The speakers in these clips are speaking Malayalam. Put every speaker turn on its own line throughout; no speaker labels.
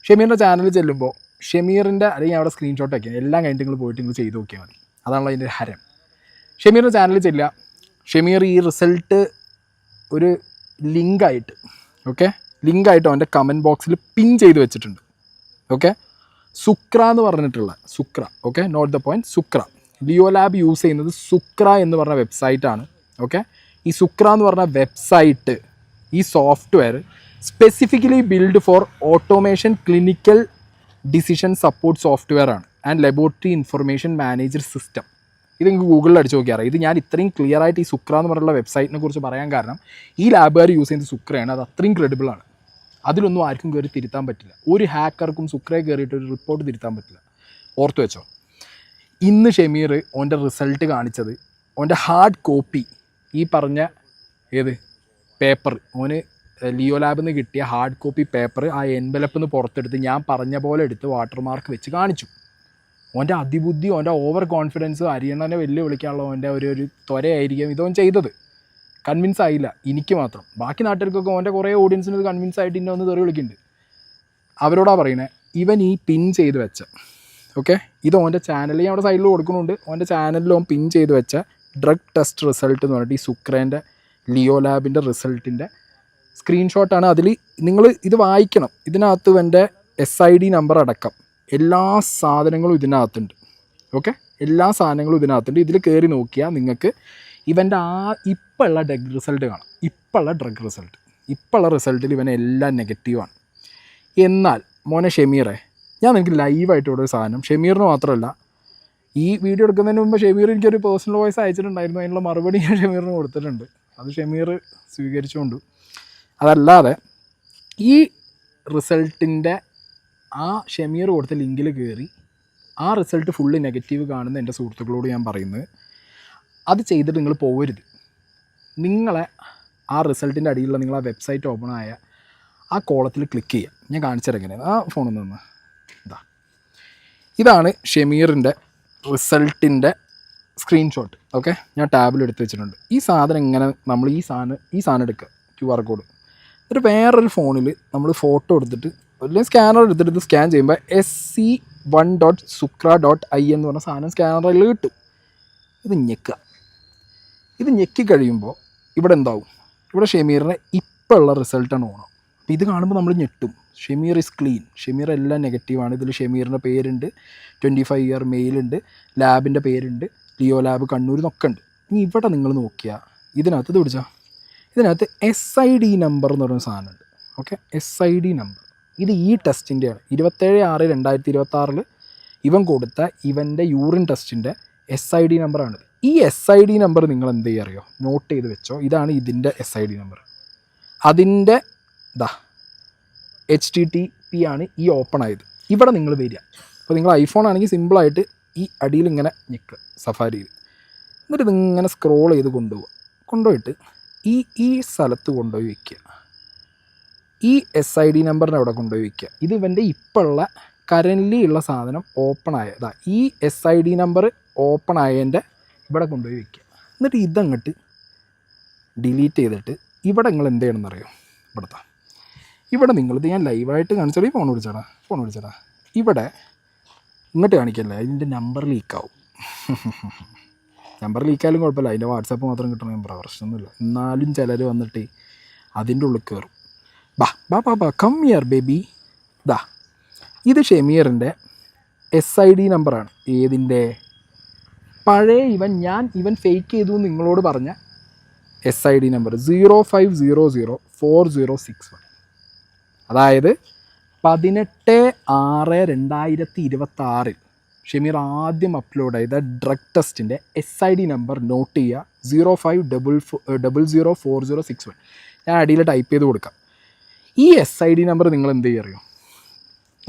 ഷമീറിൻ്റെ ചാനലിൽ ചെല്ലുമ്പോൾ ഷമീറിൻ്റെ അല്ലെങ്കിൽ അവിടെ സ്ക്രീൻഷോട്ട് വയ്ക്കുക, എല്ലാം കഴിഞ്ഞിട്ട് നിങ്ങൾ പോയിട്ട് നിങ്ങൾ ചെയ്ത് നോക്കിയാൽ മതി. അതാണല്ലോ അതിൻ്റെ ഹരം. ഷമീറിൻ്റെ ചാനലിൽ ചെല്ലുക, ഷമീർ ഈ റിസൾട്ട് ഒരു ലിങ്കായിട്ട് ലിങ്കായിട്ട് അവൻ്റെ കമൻറ്റ് ബോക്സിൽ പിൻ ചെയ്ത് വെച്ചിട്ടുണ്ട്. സുക്ര എന്ന് പറഞ്ഞിട്ടുള്ള നോട്ട് ദ പോയിൻറ്റ്, സുക്ര. ലിയോ ലാബ് യൂസ് ചെയ്യുന്നത് സുക്ര എന്ന് പറഞ്ഞ വെബ്സൈറ്റാണ്. ഈ സുക്ര എന്ന് പറഞ്ഞ വെബ്സൈറ്റ്, ഈ software specifically build for automation clinical decision support software ആണ് and laboratory information manager system. ഇത് നിങ്ങൾക്ക് ഗൂഗിളിൽ അടിച്ച് നോക്കിയാൽ ഇത് ഞാൻ ഇത്രയും ക്ലിയർ ആയിട്ട് ഈ സുക്ര എന്ന് പറഞ്ഞുള്ള വെബ്സൈറ്റിനെ കുറിച്ച് പറയാൻ കാരണം ഈ ലാബുകാർ യൂസ് ചെയ്യുന്നത് സുക്രയാണ്. അത് അത്രയും ക്രെഡിബിളാണ്. അതിലൊന്നും ആർക്കും കയറി തിരുത്താൻ പറ്റില്ല. ഒരു ഹാക്കർക്കും സുക്രയെ കയറിയിട്ട് ഒരു റിപ്പോർട്ട് തിരുത്താൻ പറ്റില്ല. ഓർത്ത് വെച്ചോ. ഇന്ന് ഷമീർ ഓൻ്റെ റിസൾട്ട് കാണിച്ചത് ഓൻ്റെ ഹാർഡ് കോപ്പി, ഈ പറഞ്ഞ പേപ്പർ, ഓന് ലിയോ ലാബിൽ നിന്ന് കിട്ടിയ ഹാർഡ് കോപ്പി പേപ്പർ ആ എൻവലപ്പിൽ നിന്ന് പുറത്തെടുത്ത് ഞാൻ പറഞ്ഞ പോലെ എടുത്ത് വാട്ടർമാർക്ക് വെച്ച് കാണിച്ചു. ഓൻ്റെ അതിബുദ്ധി, ഓൻ്റെ ഓവർ കോൺഫിഡൻസ്, ഹരിയണ്ണനെ വെല്ലുവിളിക്കാനുള്ള ഓൻ്റെ ഒരു ത്വരയായിരിക്കും ഇതോൻ ചെയ്തത്. കൺവിൻസ് ആയില്ല എനിക്ക് മാത്രം. ബാക്കി നാട്ടുകാർക്കൊക്കെ ഓൻ്റെ കുറേ ഓഡിയൻസിന് ഇത് കൺവിൻസ് ആയിട്ട് ഇന്നെ ഒന്ന് തെറി വിളിക്കുന്നുണ്ട്. അവരോടാ പറയുന്നത്, ഇവൻ ഈ പിൻ ചെയ്ത് വെച്ച ഇത് ഓൻ്റെ ചാനലിൽ ഞാൻ അവിടെ സൈഡിൽ കൊടുക്കുന്നുണ്ട്. ഓൻ്റെ ചാനലിൽ ഓൻ പിൻ ചെയ്ത് വെച്ച ഡ്രഗ് ടെസ്റ്റ് റിസൾട്ട് എന്ന് പറഞ്ഞിട്ട് ഈ സുക്രേൻ്റെ ലിയോ ലാബിൻ്റെ റിസൾട്ടിൻ്റെ സ്ക്രീൻഷോട്ടാണ്. അതിൽ നിങ്ങൾ ഇത് വായിക്കണം. ഇതിനകത്ത് എൻ്റെ SID നമ്പർ അടക്കം എല്ലാ സാധനങ്ങളും ഇതിനകത്തുണ്ട്. എല്ലാ സാധനങ്ങളും ഇതിനകത്തുണ്ട്. ഇതിൽ കയറി നോക്കിയാൽ നിങ്ങൾക്ക് ഇവൻ്റെ ഇപ്പോൾ ഉള്ള ഡ്രഗ് റിസൾട്ട് കാണാം. ഇപ്പോൾ ഉള്ള റിസൾട്ടിൽ ഇവൻ എല്ലാം നെഗറ്റീവാണ്. എന്നാൽ മോനെ ഷമീറെ, ഞാൻ നിങ്ങൾക്ക് ലൈവായിട്ട് ഇവിടെ ഒരു സാധനം, ഷമീറിന് മാത്രമല്ല, ഈ വീഡിയോ എടുക്കുന്നതിന് മുമ്പ് ഷമീർ എനിക്കൊരു പേഴ്സണൽ വോയിസ് അയച്ചിട്ടുണ്ടായിരുന്നു. അതിനുള്ള മറുപടി ഞാൻ ഷമീറിന് കൊടുത്തിട്ടുണ്ട്. അത് ഷമീർ സ്വീകരിച്ചുകൊണ്ട്. അതല്ലാതെ ഈ റിസൾട്ടിൻ്റെ ആ ഷമീർ കൊടുത്ത ലിങ്കിൽ കയറി ആ റിസൾട്ട് ഫുള്ള് നെഗറ്റീവ് കാണുന്ന എൻ്റെ സുഹൃത്തുക്കളോട് ഞാൻ പറയുന്നത്, അത് ചെയ്തിട്ട് നിങ്ങൾ പോകരുത്. നിങ്ങളെ ആ റിസൾട്ടിൻ്റെ അടിയിലുള്ള നിങ്ങൾ ആ വെബ്സൈറ്റ് ഓപ്പൺ ആയ ആ കോളത്തിൽ ക്ലിക്ക് ചെയ്യുക. ഞാൻ കാണിച്ചുതരാം എങ്ങനെയാണ്. ആ ഫോണിൽ നിന്ന് ഇതാണ് ഷമീറിൻ്റെ റിസൾട്ടിൻ്റെ സ്ക്രീൻഷോട്ട്. ഞാൻ ടാബിൽ എടുത്ത് വെച്ചിട്ടുണ്ട്. ഈ സാധനം ഇങ്ങനെ നമ്മൾ ഈ സാധനം എടുക്കുക, QR കോഡ്. എന്നിട്ട് വേറൊരു ഫോണിൽ നമ്മൾ ഫോട്ടോ എടുത്തിട്ട് അല്ലെങ്കിൽ സ്കാനർ എടുത്തിട്ട് സ്കാൻ ചെയ്യുമ്പോൾ sc1.sukra.in എന്ന് പറഞ്ഞ സാധനം സ്കാനറിൽ കിട്ടും. ഇത് ഞെക്കുക. ഇത് ഞെക്കി കഴിയുമ്പോൾ ഇവിടെ എന്താവും? ഇവിടെ ഷമീറിനെ ഇപ്പോൾ ഉള്ള റിസൾട്ടാണ് ഓണം. അപ്പോൾ ഇത് കാണുമ്പോൾ നമ്മൾ ഞെട്ടും. ഷമീർ ഇസ് ക്ലീൻ, ഷമീർ എല്ലാം നെഗറ്റീവാണ്. ഇതിൽ ഷമീറിൻ്റെ പേരുണ്ട്, 25 ഇയർ മെയിലുണ്ട്, ലാബിൻ്റെ പേരുണ്ട്, ലിയോ ലാബ് കണ്ണൂർ എന്നൊക്കെ ഉണ്ട്. ഇനി ഇവിടെ നിങ്ങൾ നോക്കിയാൽ ഇതിനകത്ത് ഇത് പിടിച്ചാൽ ഇതിനകത്ത് SID നമ്പർ എന്ന് പറയുന്ന സാധനമുണ്ട്. SID number. ഇത് ഈ ടെസ്റ്റിൻ്റെയാണ്. 27/6/2026 ഇവൻ കൊടുത്ത ഇവൻ്റെ യൂറിൻ ടെസ്റ്റിൻ്റെ SID നമ്പറാണിത്. ഈ SID നമ്പർ നിങ്ങൾ എന്ത് ചെയ്യുക അറിയോ? നോട്ട് ചെയ്ത് വെച്ചോ. ഇതാണ് ഇതിൻ്റെ SID നമ്പർ. അതിൻ്റെ HTTP ആണ് ഈ ഓപ്പൺ ആയത്. ഇവിടെ നിങ്ങൾ വരിക. അപ്പോൾ നിങ്ങൾ ഐഫോൺ ആണെങ്കിൽ സിമ്പിളായിട്ട് ഈ അടിയിൽ ഇങ്ങനെ ഞെക്കുക സഫാരിയിൽ. എന്നിട്ട് ഇതിങ്ങനെ സ്ക്രോൾ ചെയ്ത് കൊണ്ടുപോയിട്ട് ഈ സ്ഥലത്ത് കൊണ്ടുപോയി വയ്ക്കുക. ഈ SID നമ്പറിനെ അവിടെ കൊണ്ടുപോയി വയ്ക്കുക. ഇത് ഇവൻ്റെ ഇപ്പോൾ ഉള്ള കറൻ്റ്ലി ഉള്ള സാധനം ഓപ്പൺ ആയതാ. ഈ SID നമ്പർ ഓപ്പൺ ആയതിൻ്റെ ഇവിടെ കൊണ്ടുപോയി വയ്ക്കുക. എന്നിട്ട് ഇതങ്ങോട്ട് ഡിലീറ്റ് ചെയ്തിട്ട് ഇവിടെ നിങ്ങൾ എന്ത് ചെയ്യണമെന്നറിയോ? ഇവിടെ നിങ്ങളിത് ഞാൻ ലൈവായിട്ട് കാണിച്ചാൽ ഫോൺ വിളിച്ചടാ ഇവിടെ ഇങ്ങോട്ട് കാണിക്കല്ലേ, അതിൻ്റെ നമ്പർ ലീക്കാവും. നമ്പർ ലീക്കായാലും കുഴപ്പമില്ല, അതിൻ്റെ വാട്സാപ്പ് മാത്രം കിട്ടണ നമ്പർ പ്രശ്നമൊന്നുമില്ല. എന്നാലും ചിലർ വന്നിട്ട് അതിൻ്റെ ഉള്ളിൽ കയറും. ബാ കം ഹിയർ ബേബി. ഇത് ഷമീറിൻ്റെ SID നമ്പറാണ്. ഏതിൻ്റെ? പഴയ ഇവൻ ഫേക്ക് ചെയ്തു നിങ്ങളോട് പറഞ്ഞ SID നമ്പർ 05004061. അതായത് 18/6/2026 ഷമീർ ആദ്യം അപ്ലോഡ് ചെയ്ത ഡ്രഗ് ടെസ്റ്റിൻ്റെ SID നമ്പർ നോട്ട് ചെയ്യുക, 05004061. ഞാൻ അടിയിൽ ടൈപ്പ് ചെയ്ത് കൊടുക്കാം. ഈ SID നമ്പർ നിങ്ങൾ എന്ത് ചെയ്യുക അറിയോ?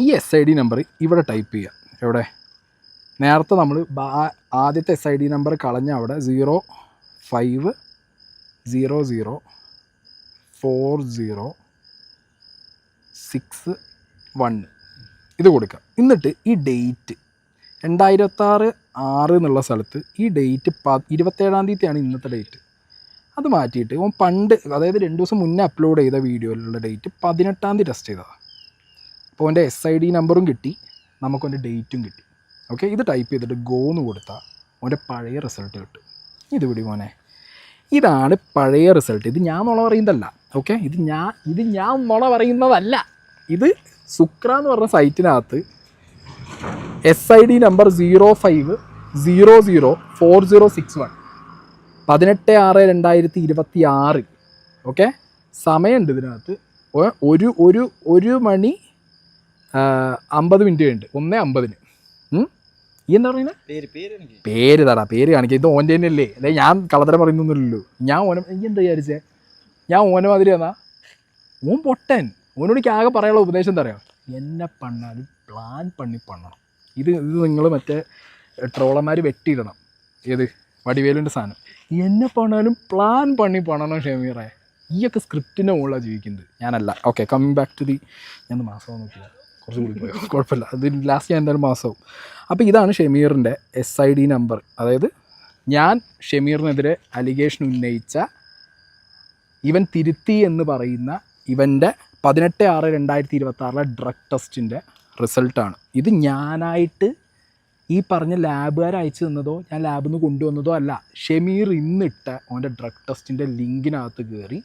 ഈ SID നമ്പർ ഇവിടെ ടൈപ്പ് ചെയ്യുക. എവിടെ? നേരത്തെ നമ്മൾ ആദ്യത്തെ SID നമ്പർ കളഞ്ഞ അവിടെ 05004061 ഇത് കൊടുക്കുക. എന്നിട്ട് ഈ ഡേറ്റ് 2026 എന്നുള്ള സ്ഥലത്ത് ഈ ഡേറ്റ് 27-ാം തീയതിയാണ് ഇന്നത്തെ ഡേറ്റ്. അത് മാറ്റിയിട്ട് പണ്ട്, അതായത് 2 ദിവസം മുന്നേ അപ്ലോഡ് ചെയ്ത വീഡിയോയിലുള്ള ഡേറ്റ് 18-ാം തീയതി ടെസ്റ്റ് ചെയ്തതാണ്. ഓൻ്റെ SID നമ്പറും കിട്ടി, നമുക്കൊൻ്റെ ഡേറ്റും കിട്ടി. ഓക്കെ, ഇത് ടൈപ്പ് ചെയ്തിട്ട് ഗോ എന്ന് കൊടുത്താൽ ഓൻ്റെ പഴയ റിസൾട്ട് കിട്ടും. ഇത് വിടി മോനെ, ഇതാണ് പഴയ റിസൾട്ട്. ഇത് ഞാൻ നുണ പറയുന്നതല്ല. ഓക്കെ, ഇത് ഞാൻ നുണ പറയുന്നതല്ല. ഇത് സുക്ര എന്ന് പറഞ്ഞ സൈറ്റിനകത്ത് SID നമ്പർ 05004061 18/6/2026. ഓക്കെ, സമയമുണ്ട് ഇതിനകത്ത്. 1 മണി 50 മിനിറ്റ് കഴിഞ്ഞിട്ട് 1:50. ഈ എന്താ പറയുന്നത്? പേര് തടാ, പേര് കാണിക്കുക. ഇത് ഓൻ്റെ തന്നെ അല്ലേ? അല്ലെ ഞാൻ കള്ളത്തരം പറയുന്നൊന്നുമില്ലല്ലോ. ഞാൻ ഓനെ എന്താ വിചാരിച്ചേ? ഞാൻ ഓനെ മാതിരി എന്നാ? ഓൻ പൊട്ടൻ. ഓനോട് ആകെ പറയാനുള്ള ഉപദേശം എന്താ പറയുക? എന്നെ പണ്ണാലും പ്ലാൻ പണ്ണണം. ഇത് നിങ്ങൾ മറ്റേ ട്രോളന്മാർ വെട്ടിയിടണം. ഏത് വടിവേലിൻ്റെ സാധനം. എന്നെ പണ്ണാലും പ്ലാൻ പണ്ണണം ഷമീറെ. ഈയൊക്കെ സ്ക്രിപ്റ്റിൻ്റെ മുകളിലാണ് ജീവിക്കുന്നത്, ഞാനല്ല. ഓക്കെ, കമ്മിങ് ബാക്ക് ടു ഞാൻ മാസവും നോക്കില്ല, കുറച്ച് കൂടി പോയോ, കുഴപ്പമില്ല. അത് ലാസ്റ്റ് ഞാൻ എന്തായാലും മാസവും. അപ്പോൾ ഇതാണ് ഷമീറിൻ്റെ SID നമ്പർ. അതായത് ഞാൻ ഷമീറിനെതിരെ അലിഗേഷൻ ഉന്നയിച്ച ഇവൻ തിരുത്തി എന്ന് പറയുന്ന ഇവൻ്റെ 18/6/2026 ഡ്രഗ് ടെസ്റ്റിൻ്റെ റിസൾട്ടാണ്. ഇത് ഞാനായിട്ട് ഈ പറഞ്ഞ ലാബുകാർ അയച്ചു തന്നതോ ഞാൻ ലാബിൽ നിന്ന് കൊണ്ടുവന്നതോ അല്ല. ഷമീർ ഇന്നിട്ട ഓൻ്റെ ഡ്രഗ് ടെസ്റ്റിൻ്റെ ലിങ്കിനകത്ത് കയറി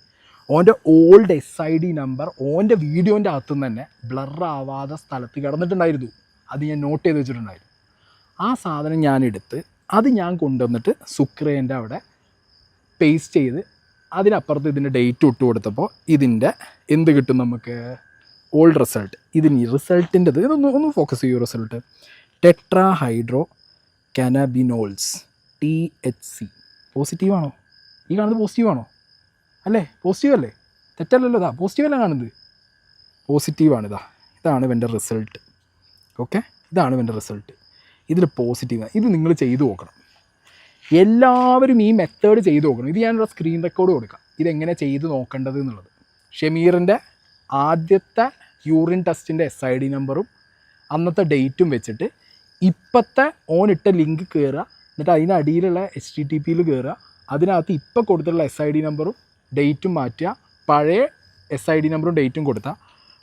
ഓൻ്റെ ഓൾഡ് SID നമ്പർ ഓൻ്റെ വീഡിയോൻ്റെ അകത്തുനിന്ന് തന്നെ ബ്ലറാവാതെ സ്ഥലത്ത് കിടന്നിട്ടുണ്ടായിരുന്നു. അത് ഞാൻ നോട്ട് ചെയ്ത് വെച്ചിട്ടുണ്ടായിരുന്നു. ആ സാധനം ഞാനെടുത്ത് അത് ഞാൻ കൊണ്ടുവന്നിട്ട് സുക്രേൻ്റെ അവിടെ പേസ്റ്റ് ചെയ്ത് അതിനപ്പുറത്ത് ഇതിൻ്റെ ഡേറ്റ് ഇട്ട് കൊടുത്തപ്പോൾ ഇതിൻ്റെ എന്ത് കിട്ടും നമുക്ക്? Old result. ഇതിന് റിസൾട്ടിൻ്റെ ഒന്ന് ഫോക്കസ് ചെയ്യൂ. Result tetra hydro cannabinols THC. പോസിറ്റീവാണോ? ഈ കാണുന്നത് പോസിറ്റീവാണോ? അല്ലേ? പോസിറ്റീവ് അല്ലേ? തെറ്റല്ലല്ലോ. ഇതാ പോസിറ്റീവല്ല കാണുന്നത്, പോസിറ്റീവാണ്. ഇതാണ് ഇവൻ്റെ റിസൾട്ട്. ഓക്കെ, ഇതാണ് ഇവൻ്റെ റിസൾട്ട്. ഇതിൽ പോസിറ്റീവ്. ഇത് നിങ്ങൾ ചെയ്തു നോക്കണം. എല്ലാവരും ഈ മെത്തേഡ് ചെയ്ത് നോക്കണം. ഇത് ഞാനൊരു സ്ക്രീൻ റെക്കോർഡ് കൊടുക്കാം, ഇതെങ്ങനെ ചെയ്ത് നോക്കേണ്ടത് എന്നുള്ളത്. ഷമീറിൻ്റെ ആദ്യത്തെ യൂറിൻ ടെസ്റ്റിൻ്റെ SID നമ്പറും അന്നത്തെ ഡേറ്റും വെച്ചിട്ട് ഇപ്പോഴത്തെ ഓനിട്ട ലിങ്ക് കയറുക, എന്നിട്ട് അതിനടിയിലുള്ള HTTPയിൽ കയറുക, അതിനകത്ത് ഇപ്പോൾ കൊടുത്തിട്ടുള്ള SID നമ്പറും ഡേറ്റും മാറ്റുക, പഴയ SID നമ്പറും ഡേറ്റും കൊടുത്താൽ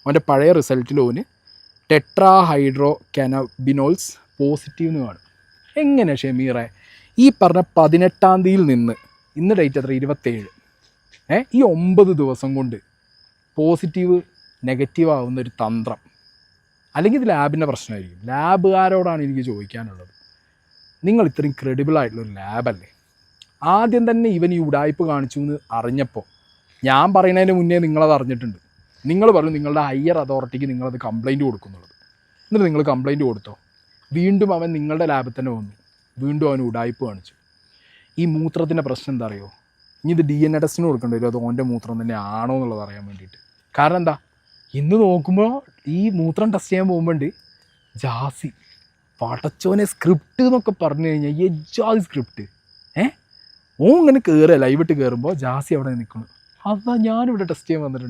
അവൻ്റെ പഴയ റിസൾട്ടിൽ ഓന് ടെട്രാ ഹൈഡ്രോ കാനബിനോൾസ് പോസിറ്റീവ് എന്ന് കാണും. എങ്ങനെ ഷമീറെ ഈ പറഞ്ഞ 18-ാം തീയതിയിൽ നിന്ന് ഇന്ന് ഡേറ്റ് എത്ര? 27. ഈ 9 ദിവസം കൊണ്ട് പോസിറ്റീവ് നെഗറ്റീവ് ആവുന്ന ഒരു തന്ത്രം? അല്ലെങ്കിൽ ഇത് ലാബിൻ്റെ പ്രശ്നമായിരിക്കും. ലാബുകാരോടാണ് എനിക്ക് ചോദിക്കാനുള്ളത്. നിങ്ങൾ ഇത്രയും ക്രെഡിബിൾ ആയിട്ടുള്ളൊരു ലാബല്ലേ? ആദ്യം തന്നെ ഇവൻ ഈ ഉടായ്പ കാണിച്ചു എന്ന് അറിഞ്ഞപ്പോൾ, ഞാൻ പറയുന്നതിന് മുന്നേ നിങ്ങളത് അറിഞ്ഞിട്ടുണ്ട്. നിങ്ങൾ പറഞ്ഞു നിങ്ങളുടെ ഹയർ അതോറിറ്റിക്ക് നിങ്ങളത് കംപ്ലയിൻറ്റ് കൊടുക്കുന്നുള്ളത്. എന്നിട്ട് നിങ്ങൾ കംപ്ലയിൻറ്റ് കൊടുത്തോ? വീണ്ടും അവൻ നിങ്ങളുടെ ലാബിൽ തന്നെ വന്നു, വീണ്ടും അവൻ ഉടായ്പ കാണിച്ചു. ഈ മൂത്രത്തിൻ്റെ പ്രശ്നം എന്താ അറിയോ? ഇനി ഇത് DNA ടെസ്റ്റിന് കൊടുക്കേണ്ടി വരും, അത് ഓൻ്റെ മൂത്രം തന്നെ ആണോ എന്നുള്ളത് അറിയാൻ വേണ്ടിയിട്ട്. കാരണം എന്താ, ഇന്ന് നോക്കുമ്പോൾ ഈ മൂത്രം ടെസ്റ്റ് ചെയ്യാൻ പോകുമ്പോണ്ട് ജാസി പടച്ചോനെ സ്ക്രിപ്റ്റ് എന്നൊക്കെ പറഞ്ഞു കഴിഞ്ഞാൽ ജാസി സ്ക്രിപ്റ്റ്. ഓ ഇങ്ങനെ കയറുക, ലൈവിട്ട് കയറുമ്പോൾ ജാസി അവിടെ നിൽക്കുന്നു. അതാ ഞാനിവിടെ ടെസ്റ്റ് ചെയ്യാൻ വന്നിട്ടുണ്ട്.